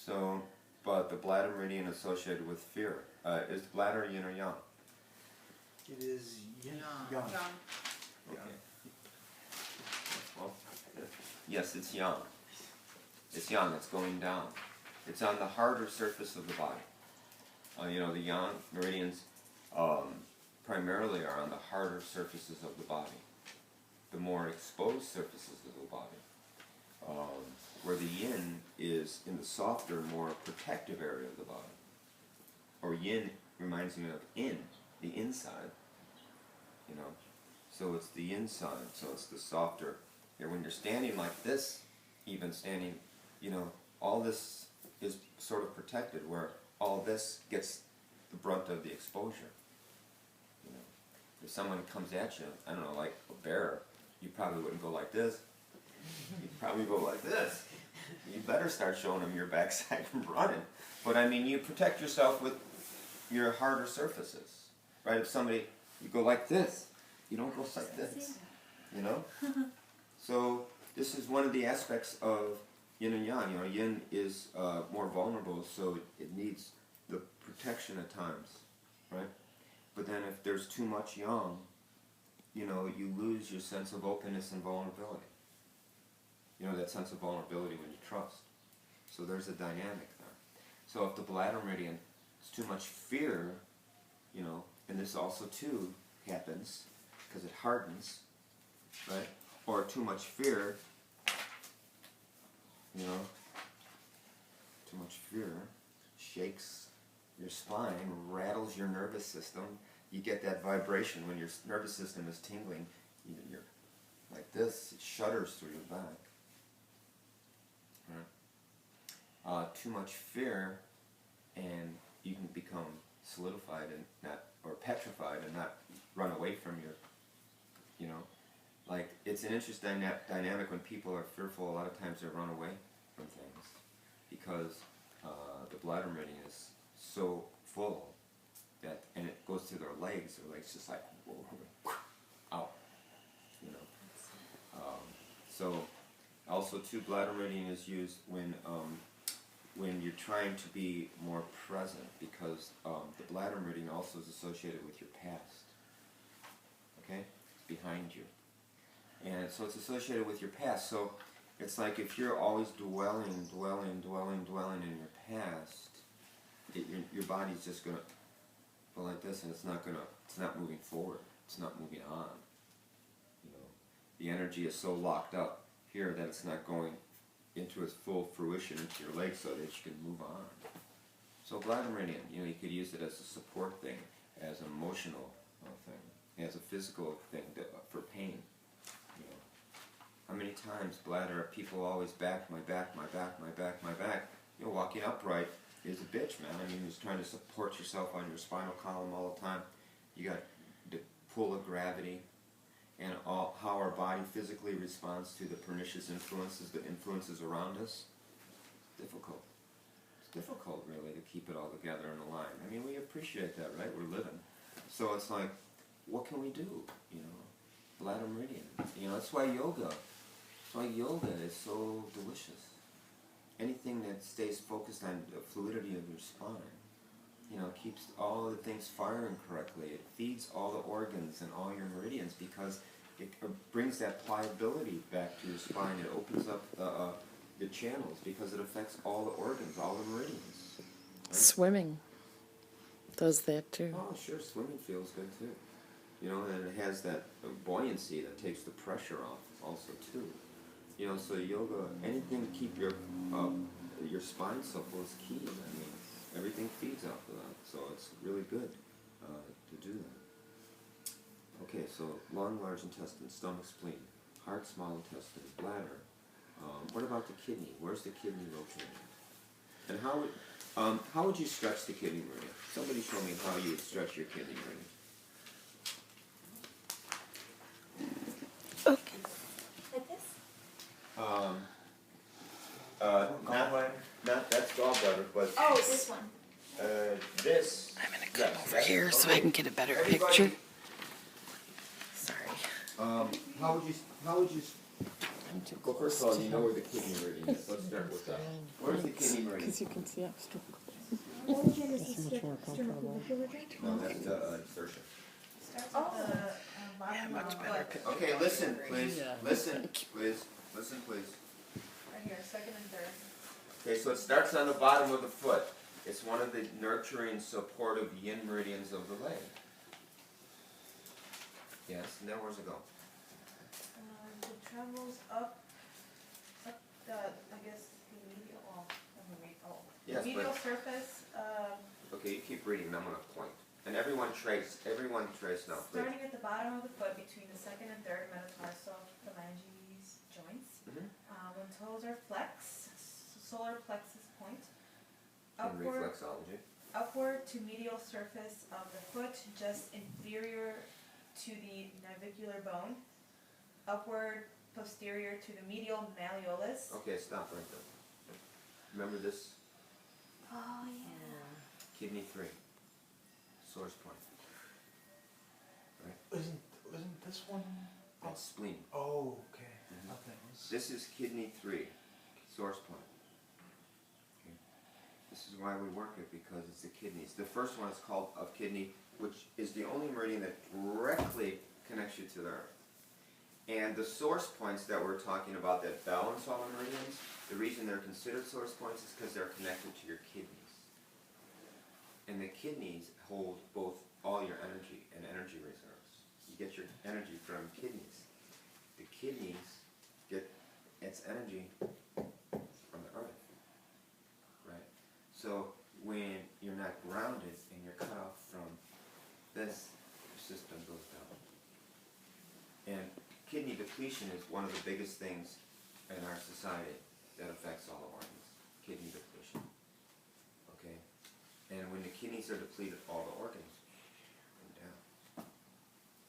So, but the bladder meridian associated with fear. Is the bladder yin or yang? It is yang. Okay. Well, yes, it's yang. It's yang. It's going down. It's on the harder surface of the body. You know, the yang meridians primarily are on the harder surfaces of the body, the more exposed surfaces of the body, where the yin is in the softer, more protective area of the body. Or yin reminds me of in, the inside, you know. So it's the inside, so it's the softer. Here, when you're standing like this, even standing, you know, all this is sort of protected, where all this gets the brunt of the exposure. You know, if someone comes at you, I don't know, like a bear, you probably wouldn't go like this. You'd probably go like this. You better start showing them your backside and running. But I mean, you protect yourself with your harder surfaces, right? If somebody, you go like this, you don't go like this, you know? So this is one of the aspects of yin and yang. You know, yin is more vulnerable, so it needs the protection at times, right? But then if there's too much yang, you know, you lose your sense of openness and vulnerability. You know, that sense of vulnerability when you trust. So there's a dynamic there. So if the bladder meridian is too much fear, you know, and this also too happens because it hardens, right? Or too much fear, you know, too much fear shakes your spine, rattles your nervous system. You get that vibration when your nervous system is tingling. You're like this, it shudders through your back. Right? Too much fear, and you can become solidified and not, or petrified and not run away from your, you know, like it's an interesting dynamic when people are fearful. A lot of times they run away from things because the bladder meridian is so full that, and it goes through their legs just like out, you know. So also too, bladder meridian is used when you're trying to be more present, because the bladder meridian also is associated with your past. Okay, it's behind you, and so it's associated with your past. So it's like if you're always dwelling in your past, your body's just gonna go like this, and it's not moving forward. It's not moving on. You know, the energy is so locked up here that it's not going into its full fruition into your legs so that you can move on. So bladder meridian, you know, you could use it as a support thing, as an emotional thing, as a physical thing for pain. You know, how many times bladder people always my back. You know, walking upright is a bitch, man. I mean, you're trying to support yourself on your spinal column all the time. You got the pull of gravity, and how our body physically responds to the pernicious influences, the influences around us. It's difficult. It's difficult, really, to keep it all together in a line. I mean, we appreciate that, right? We're living. So it's like, what can we do? You know, bladder meridian. You know, that's why yoga is so delicious. Anything that stays focused on the fluidity of your spine, you know, keeps all the things firing correctly. It feeds all the organs and all your meridians, because it brings that pliability back to your spine. It opens up the channels because it affects all the organs, all the meridians. Right? Swimming does that too. Oh, sure, swimming feels good too. You know, and it has that buoyancy that takes the pressure off also too. You know, so yoga, anything to keep your spine supple is key. I mean, everything feeds off of that, so it's really good to do that. Okay, so lung, large intestine, stomach, spleen, heart, small intestine, bladder. What about the kidney? Where's the kidney located? And how would you stretch the kidney meridian? Somebody show me how you would stretch your kidney meridian. Okay. Like this? Not that's gallbladder, but Oh, this one. this. I'm gonna come over here so I can get a better picture. Sorry. How would you I'm too Well, first of all, you know where the kidney meridian is. Let's start with that. Where's the kidney meridian? Because you can see I'm struggling. Origin is the sternoclavicular joint. No, that's the insertion. Starts at the bottom much of better the picture. Okay, listen, please. Yeah. Listen, please. Listen, please. right here, second and third. Okay, so it starts on the bottom of the foot. It's one of the nurturing, supportive yin meridians of the leg. Yes, and then where's it go? It travels up the, I guess, the medial, Yes, medial but, surface, okay, you keep reading, and I'm gonna point. And everyone trace now, please. starting at the bottom of the foot between the second and third metatarsal phalanges joints. Mhm. When toes are flexed, solar plexus point, In upward, reflexology. upward to medial surface of the foot, just inferior to the navicular bone, upward posterior to the medial malleolus. Okay, stop right there. Remember this? Oh, yeah. Kidney 3. Source point. Isn't this one? That's spleen. Oh, okay. Mhm. Okay. This is kidney 3. Source point. Okay. This is why we work it, because it's the kidneys. The first one is called of kidney, which is the only meridian that directly connects you to the earth. And the source points that we're talking about that balance all the meridians, the reason they're considered source points is because they're connected to your kidneys. And the kidneys hold both all your energy and energy reserves. You get your energy from kidneys. The kidneys get its energy from the earth, right? So when you're not grounded and you're cut off from this, your system goes down. And kidney depletion is one of the biggest things in our society that affects all the organs. Kidney depletion. Okay? And when the kidneys are depleted, all the organs go down.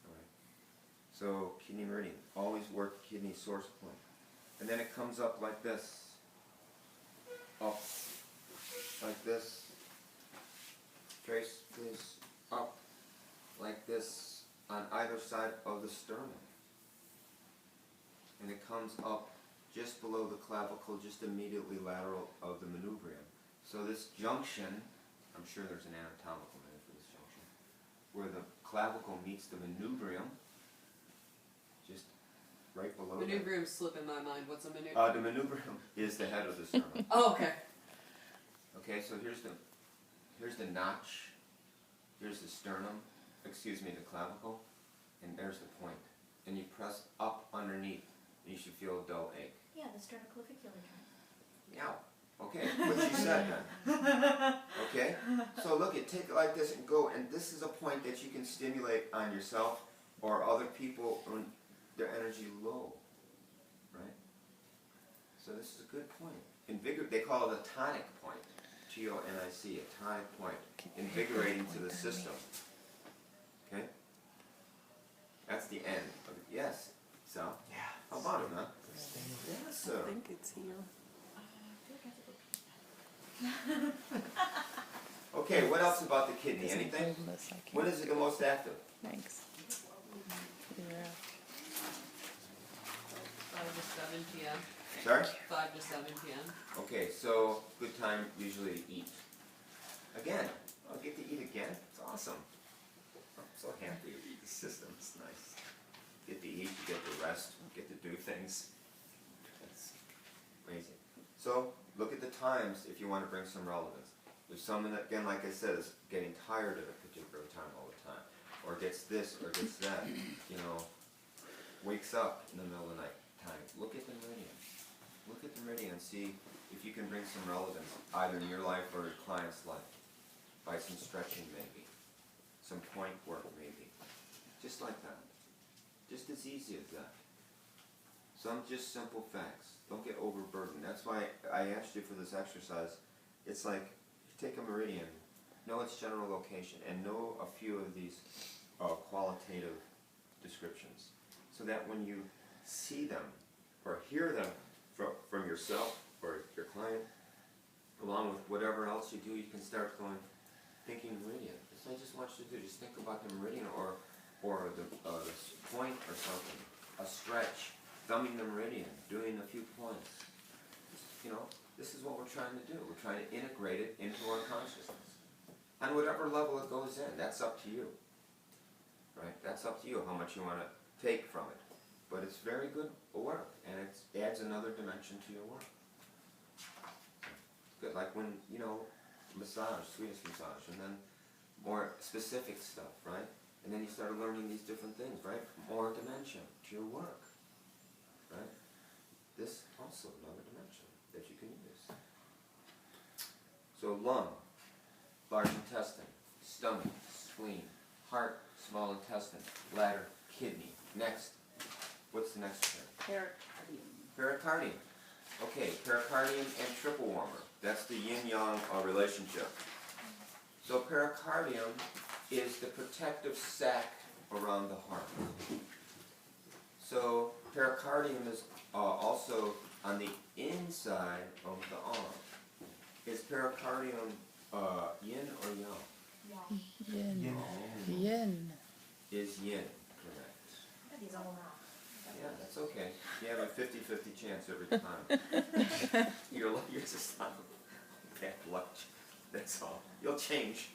Alright? So, kidney meridian. Always work kidney source point. And then it comes up like this. Up. Like this. Trace this up. Like this on either side of the sternum. And it comes up just below the clavicle, just immediately lateral of the manubrium. So this junction, I'm sure there's an anatomical name for this junction, where the clavicle meets the manubrium, just right below that. Manubrium slip in my mind. What's a manubrium? The manubrium is the head of the sternum. Oh, okay. Okay, so here's the notch, here's the sternum, excuse me, the clavicle, and there's the point. And you press up underneath, and you should feel a dull ache. Yeah, the sternoclavicular joint. Yeah. Okay, what you said then. Okay? So look, take it like this and go, and this is a point that you can stimulate on yourself or other people when their energy low. Right? So this is a good point. They call it a tonic point. T-O-N-I-C, a tonic point. Invigorating to the system. Okay? That's the end of it. Yes. So? Yeah. How about it, huh? Yes, sir. I think it's here. Okay, what else about the kidney? Isn't Anything? holding this, I can't. When is it the most active? Thanks. Yeah. 5 to 7 p.m. Sorry? 5 to 7 p.m. Okay, so good time usually to eat. Again, I'll get to eat again. It's awesome. I'm so happy to eat the system. It's nice. Get to eat, you get to rest, you get to do things. It's amazing. So look at the times if you want to bring some relevance. If someone, again, like I said, is getting tired at a particular time all the time, or gets this or gets that, wakes up in the middle of the night time, look at the meridian. Look at the meridian and see if you can bring some relevance, either in your life or your client's life, by some stretching maybe, some point work maybe, just like that. Just as easy as that. Some just simple facts. Don't get overburdened. That's why I asked you for this exercise. It's like, you take a meridian, know its general location, and know a few of these qualitative descriptions. So that when you see them, or hear them from yourself, or your client, along with whatever else you do, you can start going, thinking meridian. That's what I just want you to do. Just think about the meridian, or the point or something, a stretch, thumbing the meridian, doing a few points. You know, this is what we're trying to do. We're trying to integrate it into our consciousness. On whatever level it goes in, that's up to you. Right? That's up to you how much you want to take from it. But it's very good work, and it adds another dimension to your work. Good, like when, you know, massage, Swedish massage, and then more specific stuff, right? And then you start learning these different things, right? More dimension to your work, right? This also another dimension that you can use. So lung, large intestine, stomach, spleen, heart, small intestine, bladder, kidney. Next, what's the next term? Pericardium. Okay, pericardium and triple warmer. That's the yin-yang relationship. So pericardium is the protective sac around the heart. So pericardium is also on the inside of the arm. Is pericardium yin or yang? Yin. Yin. Is yin, correct. Yeah, that's okay. You have a 50-50 chance every time. You're just not bad luck. That's all. You'll change.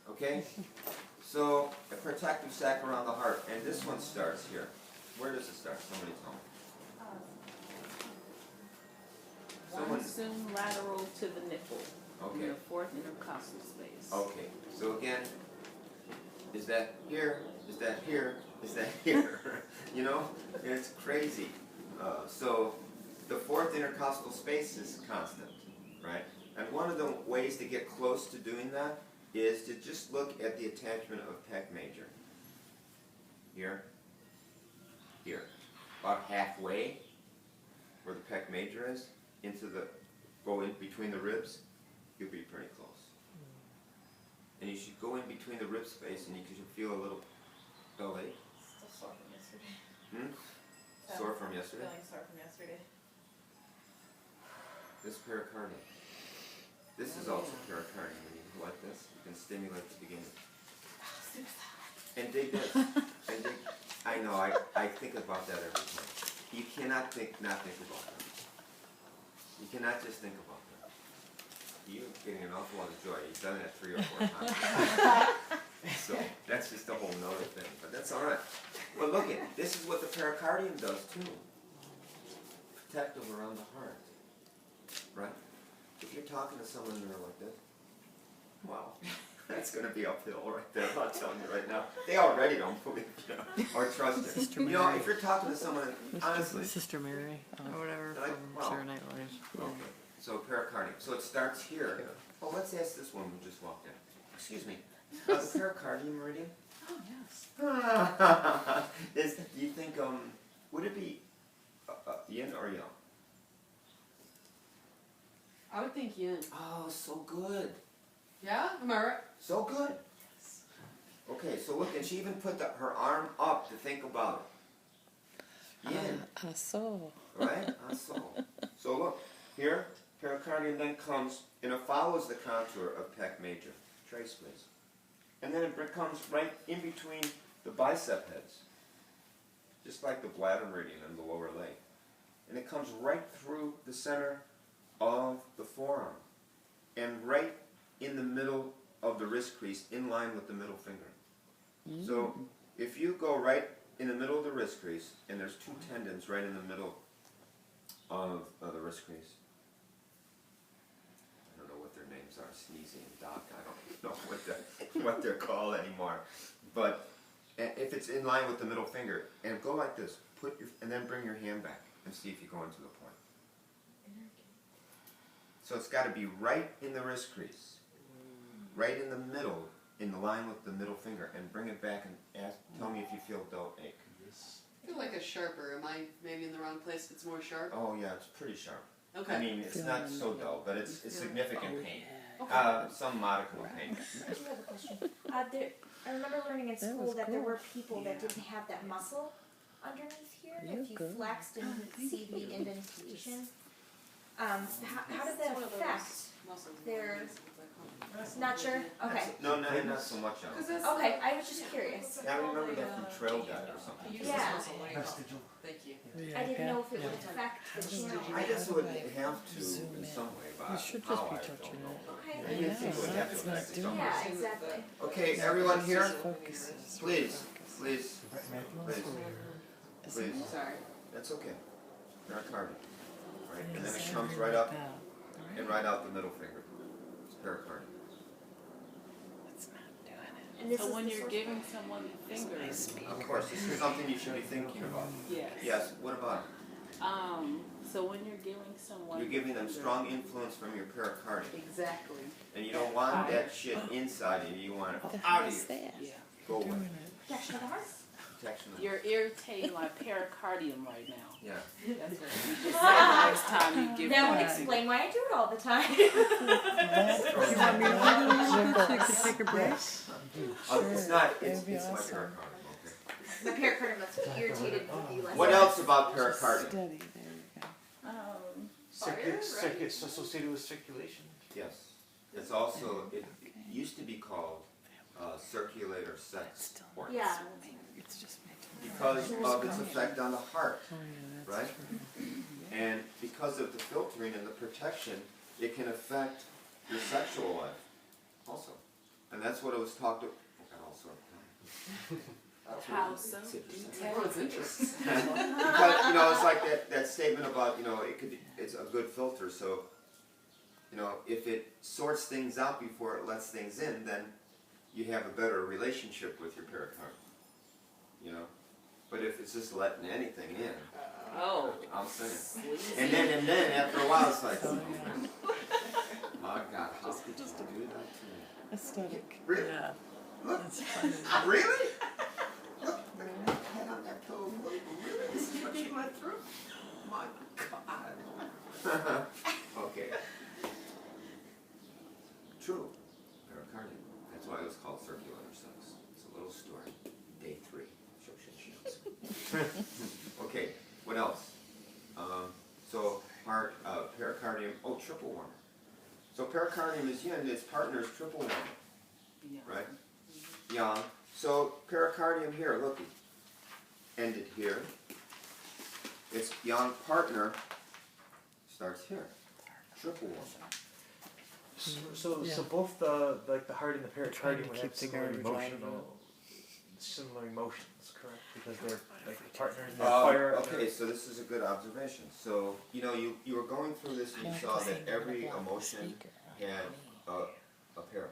Okay? So, a protective sac around the heart. And this one starts here. Where does it start? Somebody tell me. One soon lateral to the nipple. Okay. In the fourth intercostal space. Okay. So again, is that here? Is that here? Is that here? You know? It's crazy. So the fourth intercostal space is constant, right? And one of the ways to get close to doing that is to just look at the attachment of pec major. Here. Here. About halfway where the pec major is, go in between the ribs, you'll be pretty close. And you should go in between the rib space and you should feel a little belly. Still sore from yesterday. Sore from yesterday? Feeling sore from yesterday. This pericardium. This is also pericardium. When you go like this, you can stimulate the beginning. And dig this. And dig. I know, I think about that every time. You cannot not think about that. You cannot just think about that. You're getting an awful lot of joy. You've done that 3 or 4 times. So that's just a whole nother thing. But that's all right. Well, look at this is what the pericardium does too. Protective around the heart. Right? If you're talking to someone and they're like this, wow, that's going to be uphill right there. I'm telling you right now. They already don't believe you or trust it. Sister You know, Mary. if you're talking to someone, honestly. Sister Mary, or whatever, Like, from wow. Saturday Night Live. Yeah. Okay. So pericardium. So it starts here. Well, let's ask this one who just walked in. Excuse me. The pericardium meridian? Oh, yes. Do you think, would it be yin or yang? I would think yin. Oh, so good. Yeah? Am I right? So good. Okay, so look, and she even put her arm up to think about it. Yin, I saw. right? I saw. So look, here, pericardium then comes, and it follows the contour of pec major. Trace, please. And then it comes right in between the bicep heads, just like the bladder meridian and the lower leg. And it comes right through the center of the forearm, and right in the middle of the wrist crease, in line with the middle finger. So if you go right in the middle of the wrist crease, and there's 2 tendons right in the middle of the wrist crease. I don't know what their names are, Sneezy and Doc. I don't know what they're called anymore. But if it's in line with the middle finger, and go like this, and then bring your hand back and see if you go into the point. So it's got to be right in the wrist crease, right in the middle, in the line with the middle finger, and bring it back and tell me if you feel dull ache. I feel like a sharper. Am I maybe in the wrong place? It's more sharp? Oh yeah, it's pretty sharp. Okay. I mean, it's not so dull, but it's significant pain. Okay. Some modicum of pain. I do have a question. I remember learning in That school was that there cool. were people that didn't have that muscle underneath here. You're If you good. flexed and you see the indentation, how does that affect Muscles. their? What's that called? Not sure? Okay. No, not so much on it. Okay, I was just curious. I remember that from Trail Guide or something. Yeah. Vestigial. Thank you. I didn't know if it would affect the channel. I guess it would have to in some way, but You should how just be I touching don't know. it. Okay. I didn't think it would have It's to not affect it doing somehow. Yeah, exactly. Okay, everyone here? Focuses. Please, please, please, Isn't please. it? Sorry. That's okay. Pericardium. Right? And then it It's comes something right like up that, and right? right out the middle finger. It's pericardium. It's not doing it. And this So is when the you're source giving point. someone the It's finger, my speed. Of course, this is something you should be thinking about. yes. Yes, what about it? So when you're giving someone You're giving them the finger- strong influence from your pericardium. Exactly. And you don't want that shit inside of you. You want it What the out hell of is you. that? Yeah. Go away. Doing it. Protection of the heart? Protection of You're irritating my pericardium right now. Yeah. That's what you just said next time you give That would me explain why I do it all the time. You want me to do it so you can take a break? It's not, It'd it's be my awesome. pericardium. My pericardium must be irritated with you. Okay. What else about Just pericardium? steady, there you go. Circuits associated with circulation. Yes. It's also, it used to be called circulator sex port. Yeah. It's just making Because of its effect on the heart, Oh, yeah, that's right? true. And because of the filtering and the protection, it can affect your sexual life also. And that's what it was talked about. How so? Everyone's interested. Because, you know, it's like that statement about, you know, it's a good filter, so, you know, if it sorts things out before it lets things in, then you have a better relationship with your pericardium, you know? But if it's just letting anything in, Oh. I'm saying. Sleazy. And then after a while it's like, oh, my God, how could you do that to me? Aesthetic. Really? Yeah. Look, That's funny. really? Look, the head on that toe, look, really? This is what you went through? My God. Okay. True. Pericardium. That's why it was called circular sex. It's a little story. Day 3. Shoshin Shiatsu. Okay, what else? So heart, pericardium, triple warmer. So pericardium is yin, its partner is triple warmer, Yeah. right? Yang. So pericardium here, look, ended here. Its yang partner starts here. Triple warmer. So Yeah. both the heart and the Trying pericardium to would keep have the similar garbage out of similar emotions, correct? Because they're like we partners in did fire. Okay, so this is a good observation. So, you know, you were going through this and you saw that every emotion had a pair.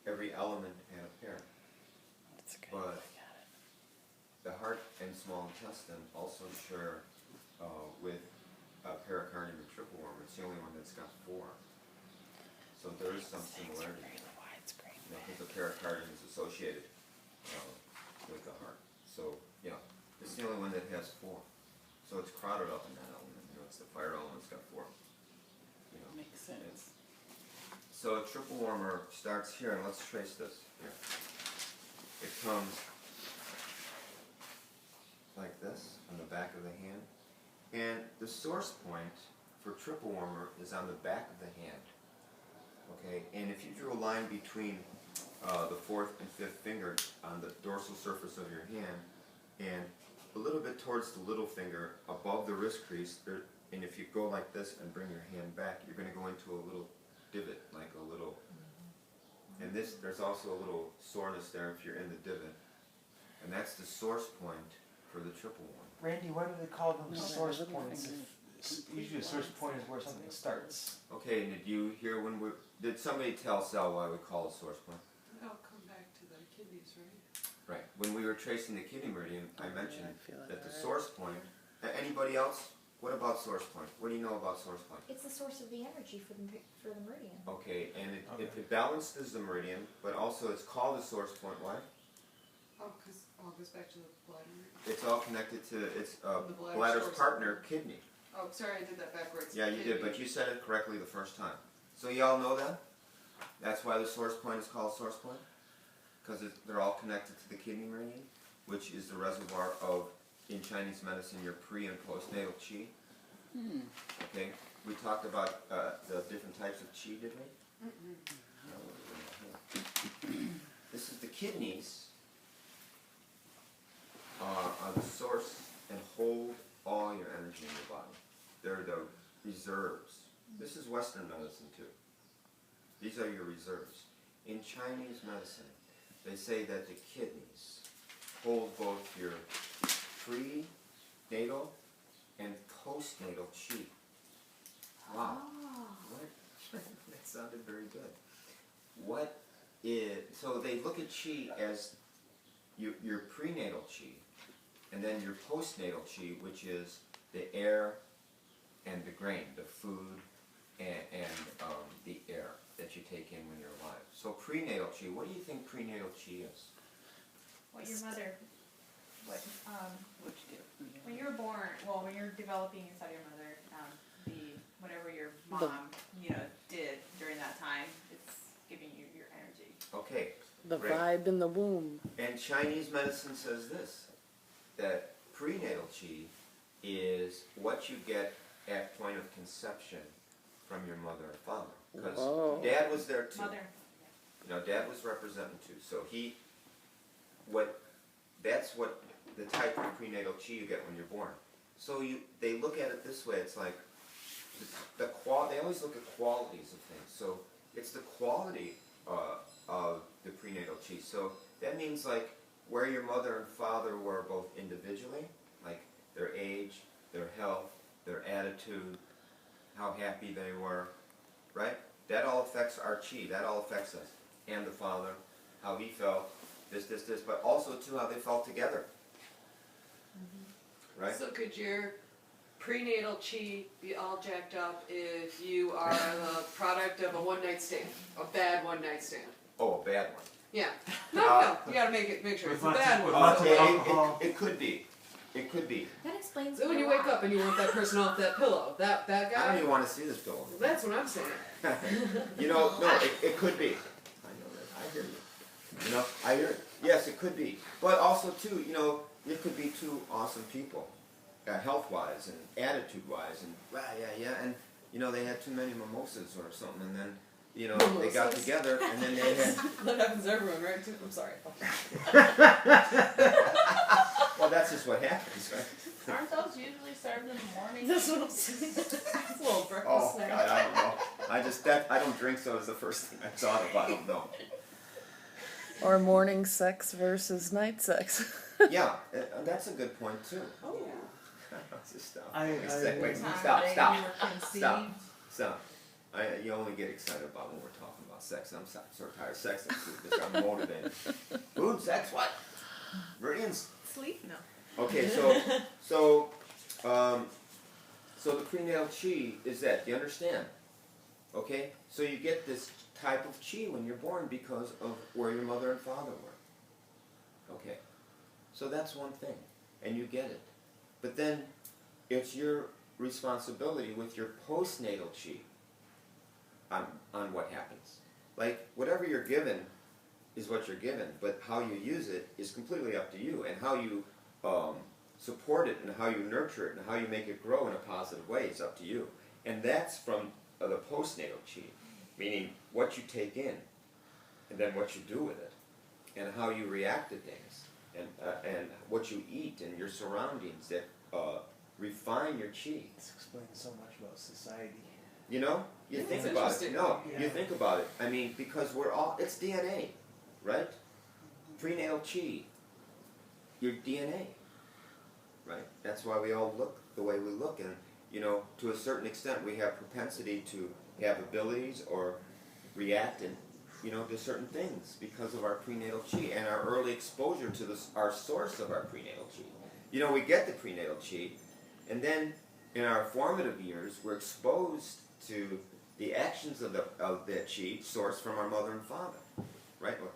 Every element had a pair. That's good. But the heart and small intestine also share with pericardium and triple worm. It's the only one that's got 4. So there is some similarity. Widescreen. You know, because the pericardium is associated with the heart. So, yeah, it's the only one that has 4. So it's crowded up in that element. You know, it's the fire element, it's got 4. You know, Makes sense. so a triple warmer starts here, and let's trace this here. It comes like this on the back of the hand. And the source point for triple warmer is on the back of the hand. Okay, and if you drew a line between the 4th and 5th finger on the dorsal surface of your hand, and a little bit towards the little finger above the wrist crease, and if you go like this and bring your hand back, you're going to go into a little divot, like a little, and there's also a little soreness there if you're in the divot, and that's the source point for the triple one. Randy, why do they call them No, source they're little points? fingers. Usually a source point is where something starts. Okay, and did you hear did somebody tell Sal why we call it source point? I'll come back to the kidneys, right? Right. When we were tracing the kidney meridian, I mentioned I feel it that the already. source point. Anybody else? What about source point? What do you know about source point? It's the source of the energy for the meridian. Okay, and Okay. it balances the meridian, but also it's called the source point. Why? Oh, because it all goes back to the bladder. It's all connected to its The bladder bladder's source. partner, kidney. Oh, sorry, I did that backwards. Yeah, you did, but you said it correctly the first time. So y'all know that? That's why the source point is called source point? Because they're all connected to the kidney meridian, which is the reservoir of, in Chinese medicine, your pre and postnatal qi. Okay? we talked about the different types of chi, did we? This is the kidneys are the source and hold all your energy in your body. They're the reserves. This is Western medicine too. These are your reserves. In Chinese medicine, they say that the kidneys hold both your prenatal and postnatal chi. Wow. What? That sounded very good. What is, so they look at chi as your prenatal chi, and then your postnatal chi, which is the air and the grain, the food and the air that you take in when you're alive. So prenatal chi, what do you think prenatal chi is? What your mother, what What'd you get? when you're born, well, when you're developing inside your mother, whatever your mom, did during that time, it's giving you your energy. Okay. The Great. vibe in the womb. And Chinese medicine says this, that prenatal chi is what you get at point of conception from your mother and father. Because Whoa. Dad was there too. Mother. Dad was representing too. So that's what the type of prenatal chi you get when you're born. So they look at it this way, it's like, they always look at qualities of things. So it's the quality of the prenatal chi. So that means like where your mother and father were both individually, like their age, their health, their attitude, how happy they were, right? That all affects our chi, that all affects us. And the father, how he felt, this, but also too how they felt together. Right? So could your prenatal chi be all jacked up if you are the product of a one-night stand, a bad one-night stand? Oh, a bad one. Yeah. No, you gotta make sure it's a bad one. It could be. It could be. That explains. So when you wake up and you want that person off that pillow, that I don't guy. even want to see this pillow. That's what I'm saying. No, it could be. I know that. I hear you. I hear it. Yes, it could be. But also too, it could be two awesome people, health-wise and attitude-wise, and and they had too many mimosas or something, and then they got together, and then they had. That happens to everyone, right? I'm sorry. Well, that's just what happens, right? Aren't those usually served in the morning? That's what I'm saying. It's a little breakfast Oh snack. God, I don't know. I don't drink, so it's the first thing I thought of. I don't know. Or morning sex versus night sex. Yeah, that's a good point too. Oh. Just stop. I- Stop. You only get excited about when we're talking about sex. I'm so tired of sex and food. This got me motivated. Food, sex, what? Meridians. Sleep? No. Okay, so the prenatal chi is that. Do you understand? Okay, so you get this type of chi when you're born because of where your mother and father were. Okay, so that's one thing, and you get it. But then it's your responsibility with your postnatal chi on what happens. Like, whatever you're given is what you're given, but how you use it is completely up to you, and how you support it, and how you nurture it, and how you make it grow in a positive way is up to you. And that's from the postnatal chi, meaning what you take in, and then what you do with it, and how you react to things, and what you eat, and your surroundings that refine your chi. This explains so much about society. You Yeah, think it's about it. interesting. No, Yeah. you think about it. I mean, because it's DNA, right? Prenatal chi, your DNA, right? That's why we all look the way we look, and to a certain extent, we have propensity to have abilities or react to certain things because of our prenatal chi and our early exposure to our source of our prenatal chi. We get the prenatal chi, and then in our formative years, we're exposed to the actions of the chi sourced from our mother and father, right? We're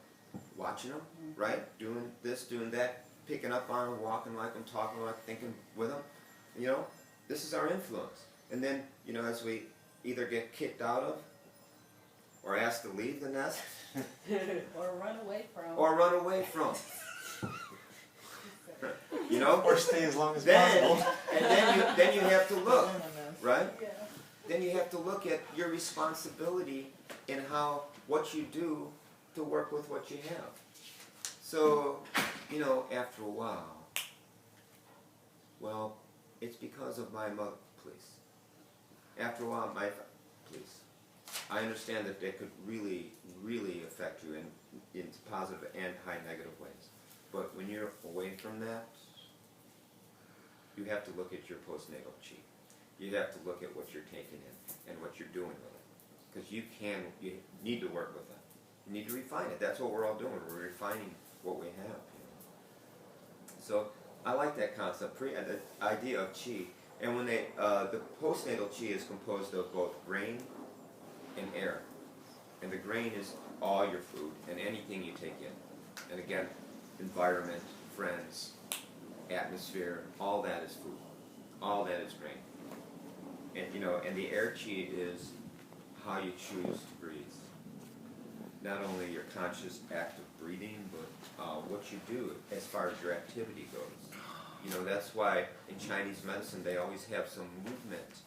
watching them, right? Doing this, doing that, picking up on them, walking like them, talking like, thinking with them. This is our influence. And then, as we either get kicked out of, or asked to leave the nest, Or run away from. or run away from, Or stay as long as then, possible. and then you have to look, right? then you have to look at your responsibility in what you do to work with what you have. So, after a while, well, it's because of my mother, please. After a while, please. I understand that they could really, really affect you in positive and high negative ways. But when you're away from that, you have to look at your postnatal chi. You have to look at what you're taking in and what you're doing with it. Because you need to work with that. You need to refine it. That's what we're all doing. We're refining what we have. So I like that concept, the idea of chi. And when the postnatal chi is composed of both grain and air. And the grain is all your food and anything you take in. And again, environment, friends, atmosphere, all that is food. All that is grain. And and the air chi is how you choose to breathe. Not only your conscious act of breathing, but what you do as far as your activity goes. That's why in Chinese medicine they always have some movement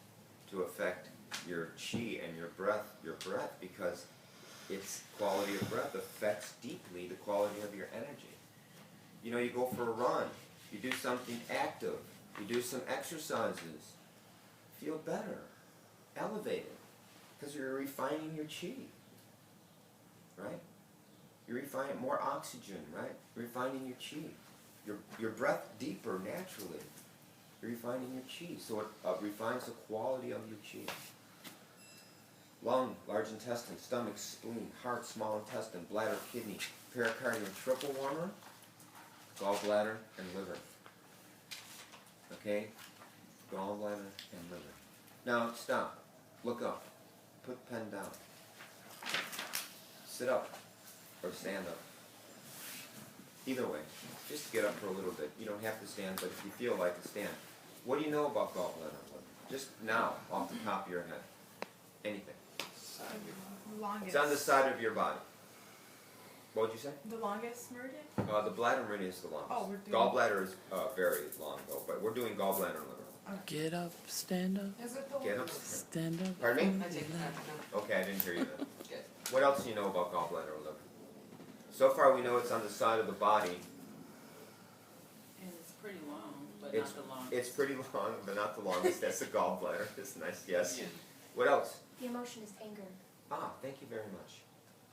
to affect your chi and your breath, because its quality of breath affects deeply the quality of your energy. You go for a run, you do something active, you do some exercises, feel better, elevated, because you're refining your chi, right? You're refining more oxygen, right? You're refining your chi. Your breath deeper naturally. You're refining your chi, so it refines the quality of your chi. Lung, large intestine, stomach, spleen, heart, small intestine, bladder, kidney, pericardium, triple warmer, gallbladder, and liver. Okay? Gallbladder and liver. Now, stop. Look up. Put the pen down. Sit up or stand up. Either way, just get up for a little bit. You don't have to stand, but if you feel like it, stand. What do you know about gallbladder and liver? Just now, off the top of your head. Anything. Longest. It's on the side of your body. What would you say? The longest meridian? The bladder meridian is the longest. Oh, we're doing... Gallbladder is very long, though, but we're doing gallbladder and liver. Get up, stand up, Is it the Get up. stand up. Pardon me? I take it back now. Okay, I didn't hear you then. Good. What else do you know about gallbladder and liver? So far, we know it's on the side of the body. And it's pretty long, but It's- not the longest. It's pretty long, but not the longest. That's the gallbladder. That's a nice guess. What else? The emotion is anger. Thank you very much.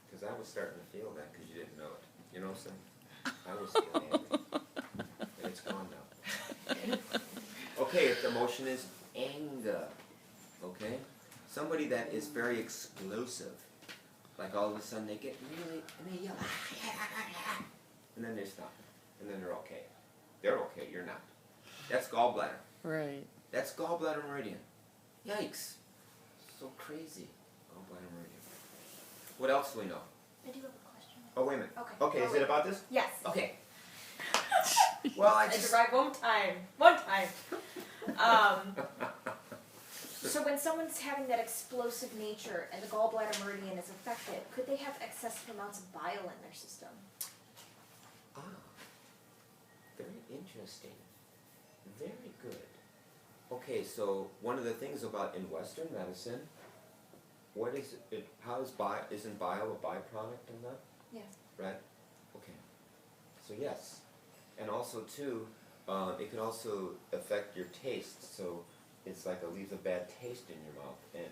Because I was starting to feel that because you didn't know it. You know what I'm saying? I was feeling angry. And it's gone now. Okay, if the emotion is anger, okay? Somebody that is very explosive, like all of a sudden they get really, and they yell, and then they stop, and then they're okay. They're okay, you're not. That's gallbladder. Right. That's gallbladder meridian. Yikes. So crazy. Gallbladder meridian. What else do we know? I do have a question. Oh, wait a minute. Okay. Okay, is it about this? Yes. Okay. Well, I I just... tried one time. One time. So when someone's having that explosive nature and the gallbladder meridian is affected, could they have excessive amounts of bile in their system? Ah, very interesting. Very good. Okay, so one of the things about in Western medicine, what is it? How is bile? Isn't bile a byproduct of that? Yes. Right. Okay. So yes, and also too, it can also affect your taste. So it's like it leaves a bad taste in your mouth, and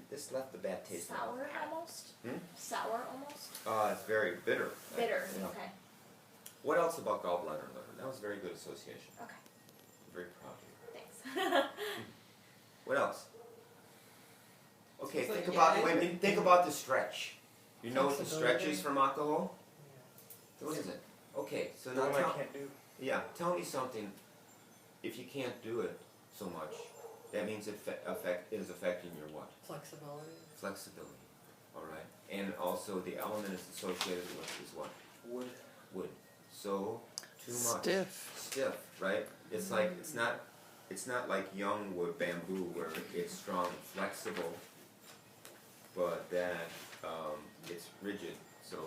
this left a bad taste. Sour almost? Hmm? Sour almost? It's very bitter. Bitter, Yeah. okay. What else about gallbladder and liver? That was a very good association. Okay, I'm very proud of you. thanks. What else? Okay, So think yeah, about I- wait a minute, think about the stretch. You know what the Flexibility. stretch is from alcohol? What is it? Okay, so The now one I tell, can't do. yeah, tell me something. If you can't do it so much, that means it is affecting your what? Flexibility. Flexibility. All right, and also the element it's associated with is what? Wood. Wood. So too much. Stiff. Stiff, right? It's like it's not like young wood, bamboo, where it's strong and flexible, but that it's rigid. So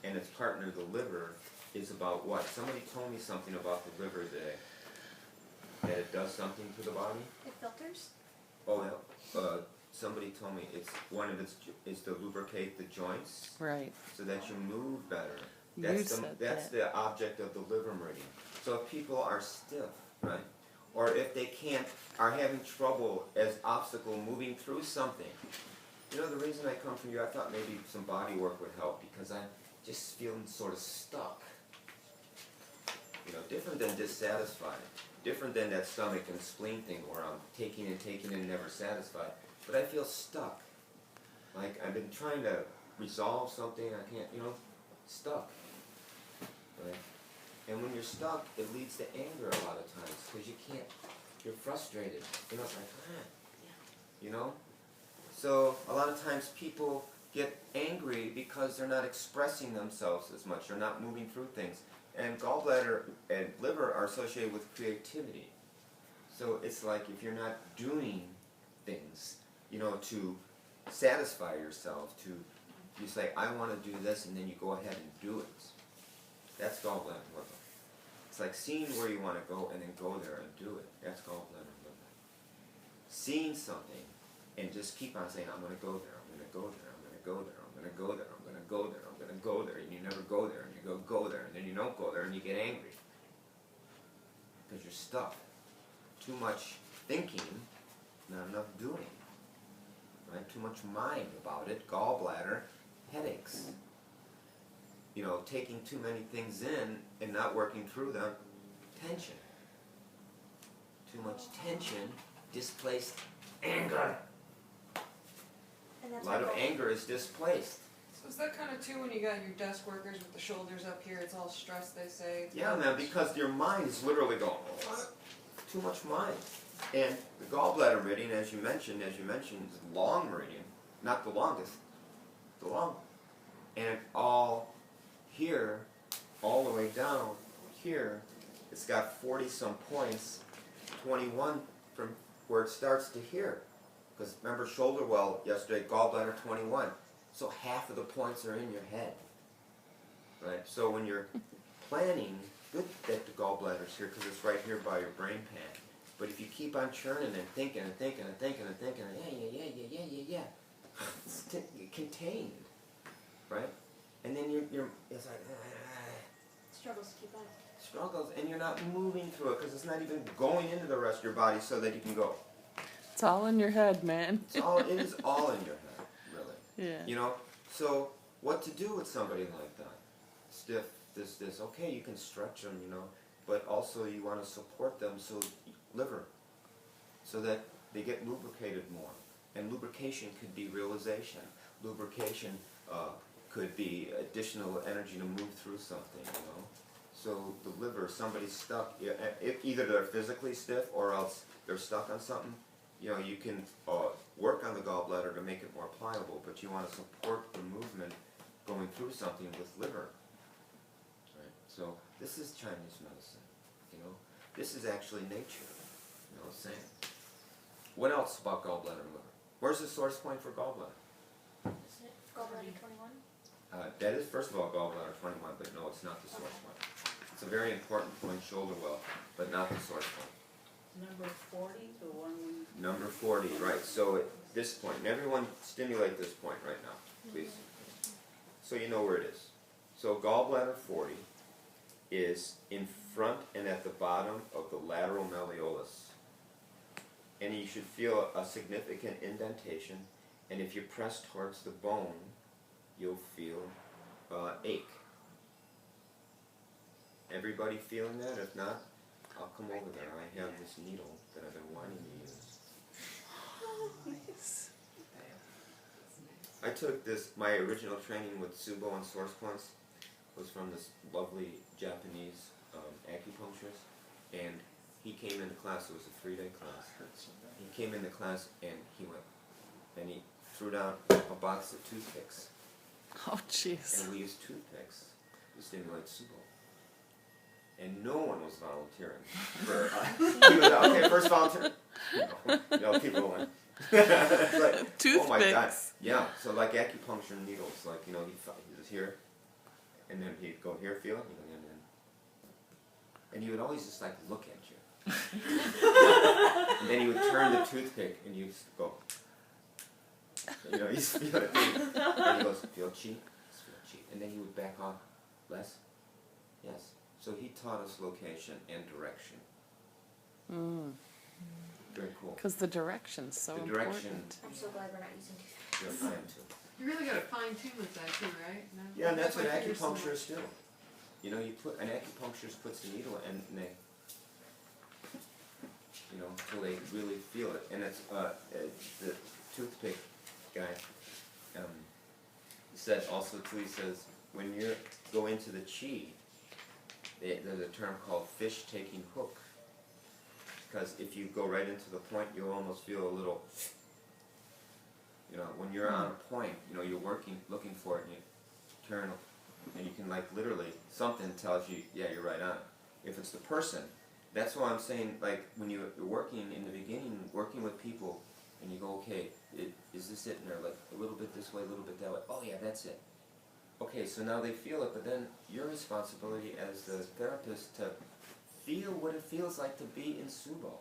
and its partner, the liver, is about what? Somebody told me something about the liver that it does something to the body. It filters? Oh, yeah. Somebody told me it's one of its is to lubricate the joints Right. so that you move better. You That's said that's that. the object of the liver meridian. So if people are stiff, right, or if they are having trouble as obstacle moving through something, you know, the reason I come from you, I thought maybe some body work would help because I'm just feeling sort of stuck. You know, different than dissatisfied, different than that stomach and spleen thing where I'm taking and never satisfied. But I feel stuck. Like I've been trying to resolve something, I can't, you know, stuck. Right? And when you're stuck, it leads to anger a lot of times because you can't, you're frustrated. You know, it's like, you know? So a lot of times people get angry because they're not expressing themselves as much. They're not moving through things. And gallbladder and liver are associated with creativity. So it's like if you're not doing things, you know, to satisfy yourself, you say, I want to do this, and then you go ahead and do it. That's gallbladder and liver. It's like seeing where you want to go and then go there and do it. That's gallbladder and liver. Seeing something and just keep on saying, I'm going to go there, I'm going to go there, I'm going to go there, I'm going to go there, I'm going to go there, I'm going to go there, and you never go there, and you go there, and then you don't go there, and you get angry. Because you're stuck. Too much thinking, not enough doing. Right? Too much mind about it, gallbladder, headaches. You know, taking too many things in and not working through them, tension. Too much tension, displaced anger. And A that's lot why of anger is displaced. So is that kind of too when you got your desk workers with the shoulders up here, it's all stressed, they say? Yeah, man, because your mind is literally going, what? Too much mind. And the gallbladder meridian, as you mentioned, is a long meridian, not the longest, the long. And all here, all the way down here, it's got 40-some points, 21 from where it starts to here. Because remember shoulder well yesterday, gallbladder 21. So half of the points are in your head. Right? So when you're planning, good that the gallbladder's here because it's right here by your brain pan. But if you keep on churning and thinking and thinking and thinking and thinking, yeah, it's contained, right? And then you're it's like, struggles to keep up. struggles, and you're not moving through it because it's not even going into the rest of your body so that you can go. It's all in your head, man. It is all in your head, really. Yeah. You know, so what to do with somebody like that? Stiff, this. Okay, you can stretch them, you know, but also you want to support them liver, so that they get lubricated more. And lubrication could be realization. Lubrication could be additional energy to move through something, you know. So the liver, somebody's stuck, if either they're physically stiff or else they're stuck on something, you know, you can work on the gallbladder to make it more pliable, but you want to support the movement going through something with liver. Right? So this is Chinese medicine, you know. This is actually nature. You know what I'm saying? What else about gallbladder and liver? Where's the source point for gallbladder? Isn't it gallbladder 21? That is, first of all, gallbladder 21, but no, it's not the source point. It's a very important point, shoulder well, but not the source point. Number 40, the one we... Number 40, right. So at this point, and everyone stimulate this point right now, please. So you know where it is. So gallbladder 40 is in front and at the bottom of the lateral malleolus. And you should feel a significant indentation, and if you press towards the bone, you'll feel ache. Everybody feeling that? If not, I'll come over there. I have this needle that I've been wanting to use. Nice. I took this, my original training with Tsubo and source points was from this lovely Japanese acupuncturist, and he came into class. It was a 3-day class. He came into class and he went, and he threw down a box of toothpicks. Oh, jeez. And we used toothpicks to stimulate Tsubo. And no one was volunteering for, he was, okay, first volunteer. No, people went. It's like, Toothpicks. oh my God. Yeah, so like acupuncture needles, like, you know, he was here, and then he'd go here, feel it, and he would always just like look at you. And then he would turn the toothpick and you go, you know, he's feel it. And he goes, feel chi? Feel chi. And then he would back off. Less? Yes. So he taught us location and direction. Very cool. Because the direction's so The direction. important. I'm so glad we're not using toothpicks. You're fine too. You really gotta fine tune with that too, right? No? Yeah, and that's what Like you're acupuncturists do. You know, you put an acupuncturist puts the needle in and they, you know, until they really feel it. And it's the toothpick guy said also too. He says when you go into the chi, there's a term called fish taking hook. Because if you go right into the point, you'll almost feel a little. You know, when you're on a point, you know, you're looking for it, and you turn, and you can like literally, something tells you, yeah, you're right on. If it's the person, that's why I'm saying, like, when you're working in the beginning, working with people, and you go, okay, is this it? And they're like, a little bit this way, a little bit that way. Oh yeah, that's it. Okay, so now they feel it, but then your responsibility as the therapist to feel what it feels like to be in Subo.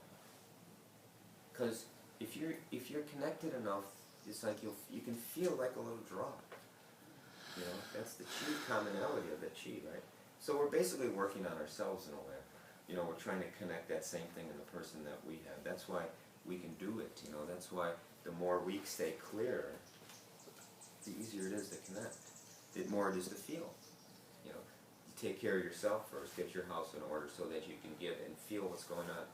Because if you're connected enough, it's like you can feel like a little drop. You know, that's the chi commonality of the chi, right? So we're basically working on ourselves in a way. You know, we're trying to connect that same thing in the person that we have. That's why we can do it, you know. That's why the more we stay clear, the easier it is to connect. The more it is to feel. You know, you take care of yourself first, get your house in order so that you can give and feel what's going on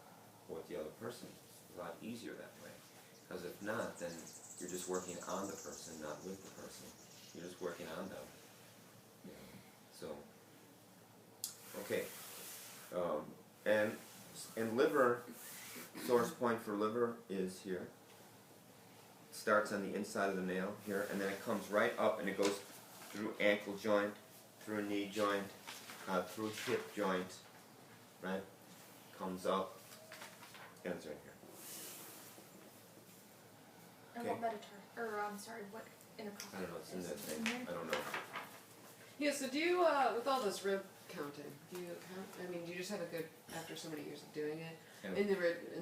with the other person. It's a lot easier that way. Because if not, then you're just working on the person, not with the person. You're just working on them. You know? So, okay. And liver, source point for liver is here. Starts on the inside of the nail here, and then it comes right up and it goes through ankle joint, through knee joint, through hip joint, right? Comes up, ends right here. And what what intercostal? I don't know, it's in that thing. I don't know. Yeah, so do you, with all this rib counting, do you count, I mean, do you just have a good, after so many years of doing it, Yeah. in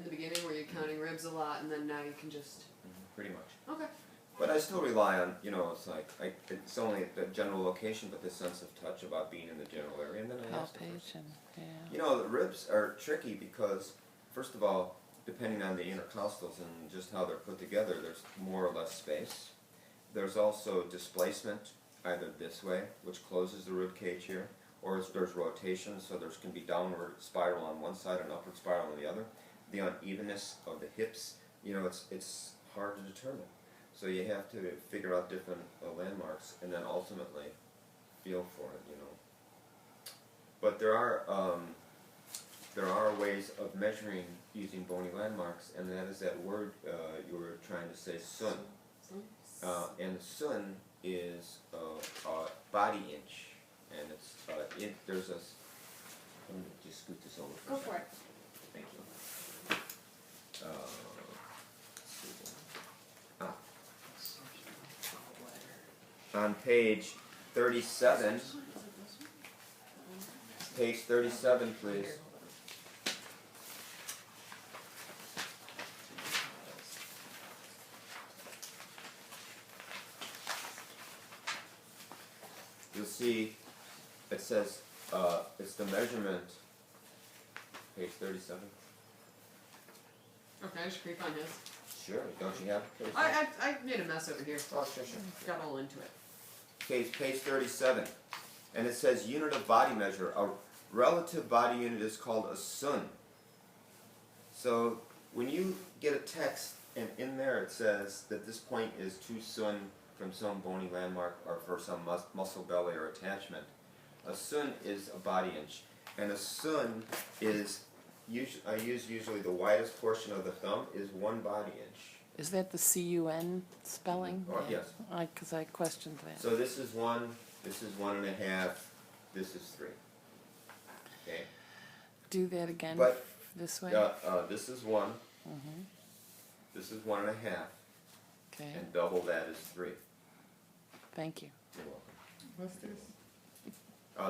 the beginning were you counting ribs a lot and then now you can just, Pretty much. okay. But I still rely on, you know, it's like, it's only the general location, but the sense of touch about being in the general area, and then I ask the person. Palpation, yeah. You know, the ribs are tricky because, first of all, depending on the intercostals and just how they're put together, there's more or less space. There's also displacement, either this way, which closes the rib cage here, or there's rotation, so there can be downward spiral on one side and upward spiral on the other. The unevenness of the hips, you know, it's hard to determine. So you have to figure out different landmarks and then ultimately feel for it, you know. But there are ways of measuring using bony landmarks, and that is that word you were trying to say, sun. And sun is a body inch, and it's there's a. Let me just scoot this over. Go for it. Thank you. On page 37. Page 37, please. You'll see it says it's the measurement. Page 37. Okay, I just creep on his. Sure, don't you have page? I made a mess over here. Oh, sure. Got all into it. Page 37, and it says unit of body measure. A relative body unit is called a sun. So when you get a text and in there it says that this point is 2 sun from some bony landmark or for some muscle belly or attachment, a sun is a body inch, and a sun is I use usually the widest portion of the thumb is 1 body inch. Is that the C-U-N spelling? Oh, yes. Because I questioned that. So this is 1, this is 1.5, this is 3. Okay. Do that again But, this way? this is 1, Mm-hmm. this is 1.5, Okay, and double that is 3. thank you. You're welcome. What's this?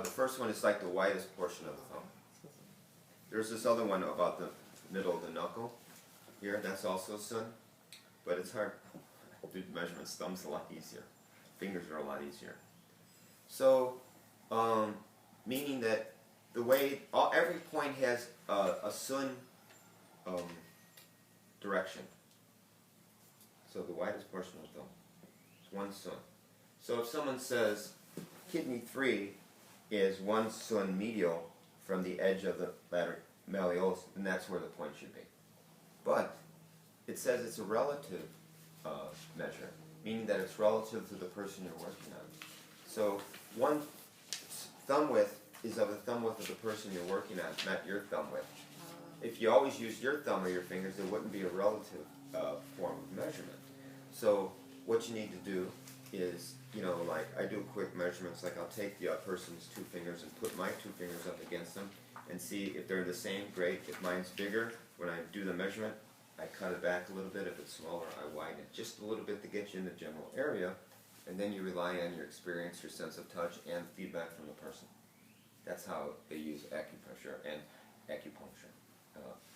The first one is like the widest portion of the thumb. There's this other one about the middle of the knuckle here, that's also sun, but it's hard to do measurements. Thumb's a lot easier. Fingers are a lot easier. So, meaning that the way, every point has a sun direction. So the widest portion of the thumb is 1 sun. So if someone says kidney 3 is 1 sun medial from the edge of the lateral malleolus, then that's where the point should be. But it says it's a relative measure, meaning that it's relative to the person you're working on. So 1 thumb width is of the thumb width of the person you're working on, not your thumb width. If you always use your thumb or your fingers, it wouldn't be a relative form of measurement. So what you need to do is, you know, like I do quick measurements, like I'll take the person's 2 fingers and put my 2 fingers up against them and see if they're the same. Great. If mine's bigger, when I do the measurement, I cut it back a little bit. If it's smaller, I widen it just a little bit to get you in the general area, and then you rely on your experience, your sense of touch, and feedback from the person. That's how they use acupressure and acupuncture.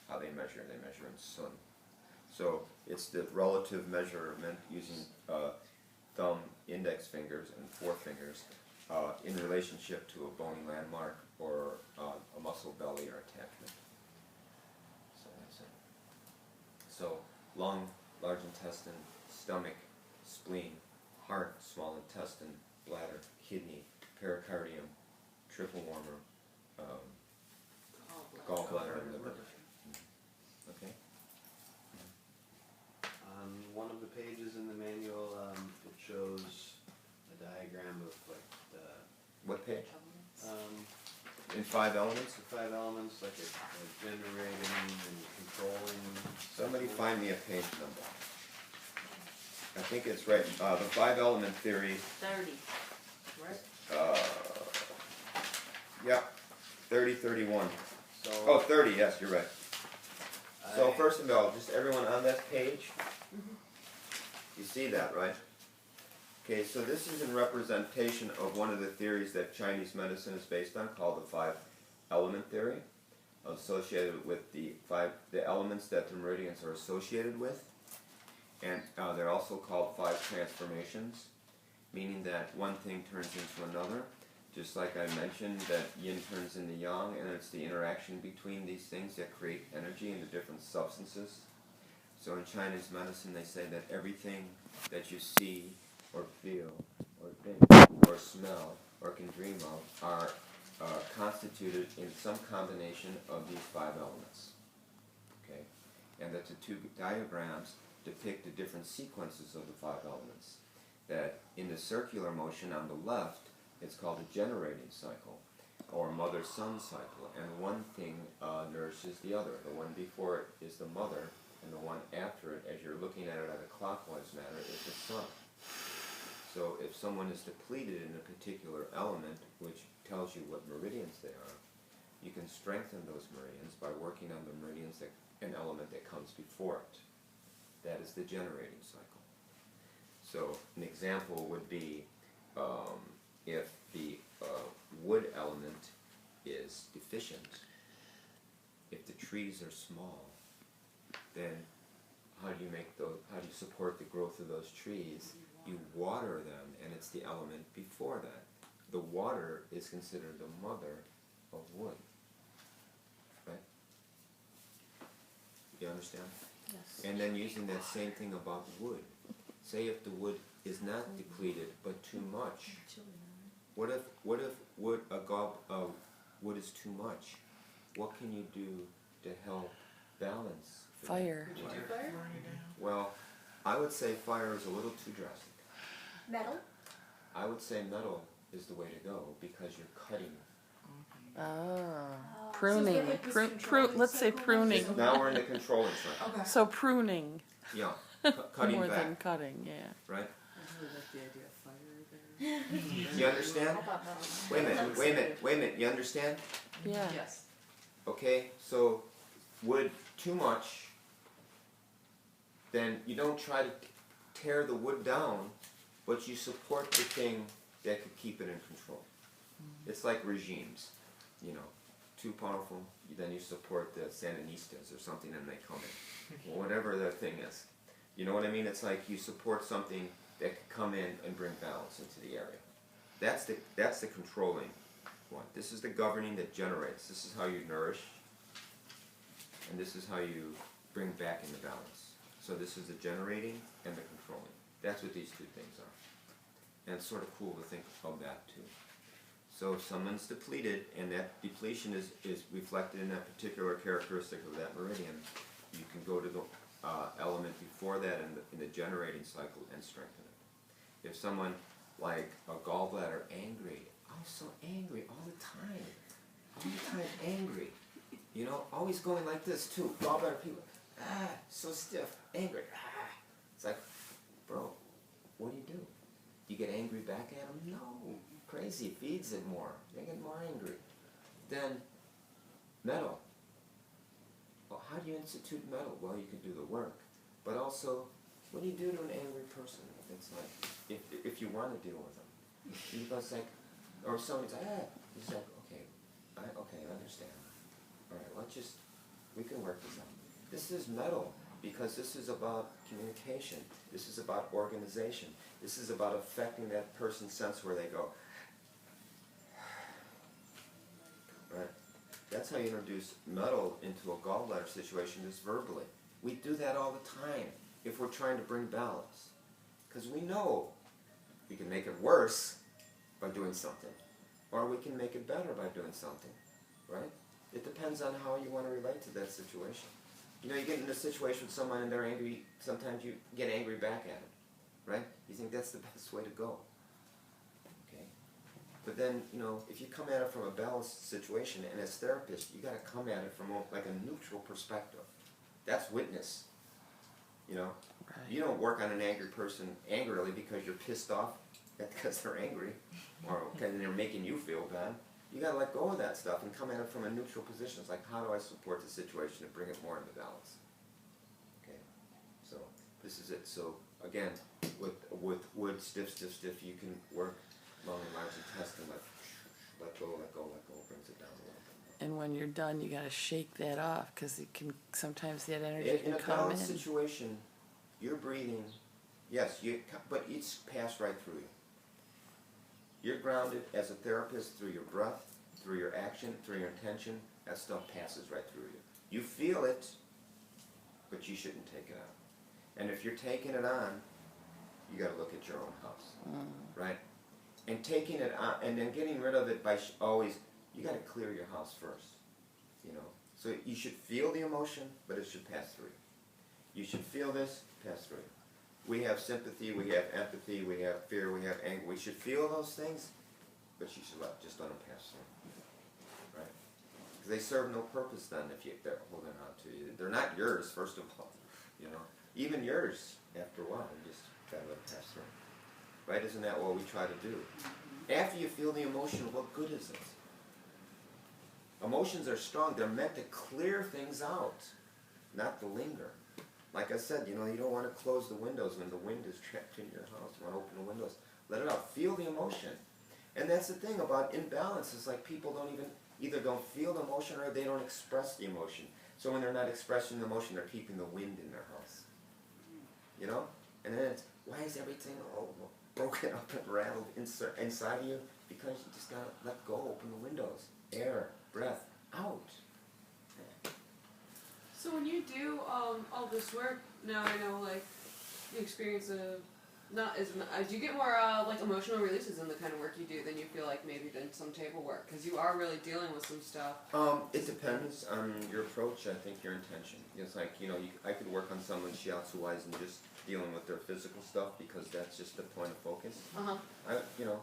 How they measure in sun. So it's the relative measurement using thumb, index fingers, and forefingers in relationship to a bony landmark or a muscle belly or attachment. So that's it. So lung, large intestine, stomach, spleen, heart, small intestine, bladder, kidney, pericardium, triple warmer, gallbladder, and liver. Okay. On one of the pages in the manual, it shows a diagram of like the What page? um, In 5 elements? the 5 elements, like a generating and controlling. Somebody find me a page number. I think it's right. The 5 element theory. 30, right? Yeah. 30, 31. So, Oh, 30. Yes, you're right. So I- first of all, just everyone on that page. You see that, right? Okay, so this is in representation of one of the theories that Chinese medicine is based on, called the 5 element theory, associated with the elements that the meridians are associated with. And they're also called 5 transformations, meaning that one thing turns into another. Just like I mentioned that yin turns into yang, and it's the interaction between these things that create energy in the different substances. So in Chinese medicine they say that everything that you see or feel or think or smell or can dream of are constituted in some combination of these 5 elements. Okay? And that the 2 diagrams depict the different sequences of the 5 elements. That in the circular motion on the left, it's called a generating cycle, or mother-son cycle, and one thing nourishes the other. The one before it is the mother, and the one after it, as you're looking at it at a clockwise manner, is the son. So if someone is depleted in a particular element, which tells you what meridians they are, you can strengthen those meridians by working on the meridians, an element that comes before it. That is the generating cycle. So an example would be if the wood element is deficient, if the trees are small, then how do you support the growth of those trees? You water them, and it's the element before that. The water is considered the mother of wood. Right? You understand? Yes. And then using that same thing about wood. Say if the wood is not depleted, but too much. What if wood is too much? What can you do to help balance? Fire. Would you do fire? Well, I would say fire is a little too drastic. Metal? I would say metal is the way to go because you're cutting. Pruning. Let's say pruning. Now we're in the controlling cycle. Okay. So pruning Yeah, cutting more back, than cutting, yeah. right? I really like the idea of fire there. You understand? Wait a minute. You understand? Yeah. Yes. Okay, so wood too much, then you don't try to tear the wood down, but you support the thing that could keep it in control. It's like regimes, you know. too powerful, then you support the Sandinistas or something and they come in. Or whatever the thing is. You know what I mean? It's like you support something that could come in and bring balance into the area. That's the controlling one. This is the governing that generates. This is how you nourish. And this is how you bring back into balance. So this is the generating and the controlling. That's what these two things are. And it's sort of cool to think of that too. So if someone's depleted and that depletion is reflected in that particular characteristic of that meridian, you can go to the element before that in the generating cycle and strengthen it. If someone like a gallbladder angry, I'm so angry all the time angry, you know, always going like this too. Gallbladder people, so stiff, angry, It's like, bro, what do you do? You get angry back at them? No, crazy, feeds it more. They get more angry. Then, metal. Well, how do you institute metal? Well, you can do the work. But also, what do you do to an angry person? It's like, if you want to deal with them. You go, it's like, or somebody's like, it's like, okay, I understand. All right, we can work this out. This is metal, because this is about communication. This is about organization. This is about affecting that person's sense where they go, right? That's how you introduce metal into a gallbladder situation, is verbally. We do that all the time if we're trying to bring balance. Because we know we can make it worse by doing something, or we can make it better by doing something, right? It depends on how you want to relate to that situation. You know, you get in a situation with someone and they're angry, sometimes you get angry back at them, right? You think that's the best way to go. Okay? But then, you know, if you come at it from a balanced situation, and as therapists, you got to come at it from like a neutral perspective. That's witness. You know? Right. You don't work on an angry person angrily because you're pissed off because they're angry, or because they're making you feel bad. You got to let go of that stuff and come at it from a neutral position. It's like, how do I support the situation to bring it more into balance? Okay, so this is it. So again, with wood, stiff, you can work long and large and test and let go, brings it down a little bit. And when you're done, you gotta shake that off, because it can, sometimes that energy In can a come in. balanced situation, you're breathing, yes, but it's passed right through you. You're grounded as a therapist through your breath, through your action, through your intention. That stuff passes right through you. You feel it, but you shouldn't take it out. And if you're taking it on, you got to look at your own house, right? And taking it on, and then getting rid of it by always, you got to clear your house first, you know. So you should feel the emotion, but it should pass through you. You should feel this, pass through you. We have sympathy, we have empathy, we have fear, we have anger. We should feel those things, but you should just let them pass through, right? Because they serve no purpose then if they're holding on to you. They're not yours, first of all, you know. Even yours, after a while, you just gotta let them pass through, right? Isn't that what we try to do? After you feel the emotion, what good is it? Emotions are strong. They're meant to clear things out, not to linger. Like I said, you know, you don't want to close the windows when the wind is trapped in your house. You want to open the windows. Let it out. Feel the emotion. And that's the thing about imbalance, is like people either don't feel the emotion or they don't express the emotion. So when they're not expressing the emotion, they're keeping the wind in their house. You know? And then it's, why is everything all broken up and rattled inside of you? Because you just got to let go, open the windows. Air, breath, out. So when you do all this work, now I know, like, you experience not as much, do you get more like emotional releases in the kind of work you do than you feel like maybe than some table work? Because you are really dealing with some stuff. It depends on your approach. I think your intention. It's like, you know, I could work on someone shiatsu-wise and just dealing with their physical stuff because that's just the point of focus. You know,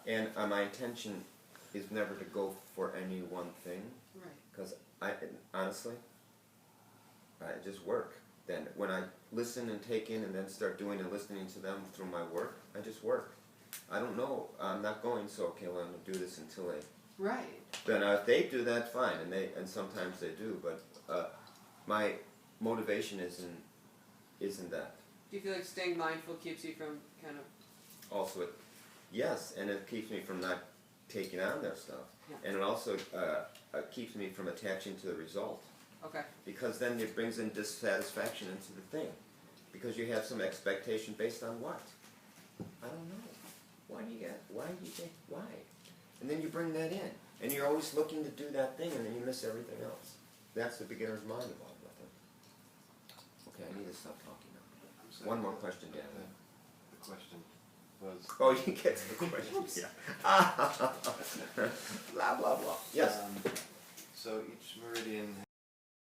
and my intention is never to go for any one thing. Right. Because honestly, I just work. Then when I listen and take in and then start doing and listening to them through my work, I just work. I don't know. I'm not going, so okay, well, I'm going to do this until they... Right. Then if they do that, fine, and sometimes they do, but my motivation isn't that. Do you feel like staying mindful keeps you from kind of... Also, yes, and it keeps me from not taking on their stuff. Yeah. And it also keeps me from attaching to the result. Okay. Because then it brings in dissatisfaction into the thing. Because you have some expectation based on what? I don't know. Why do you think, why? And then you bring that in. And you're always looking to do that thing and then you miss everything else. That's the beginner's mind about it, I think. Okay, I need to stop talking now. I'm sorry. One more question, Dan. The question was. Oh, you get to the questions. Yeah. Blah, blah, blah. Yes? So each meridian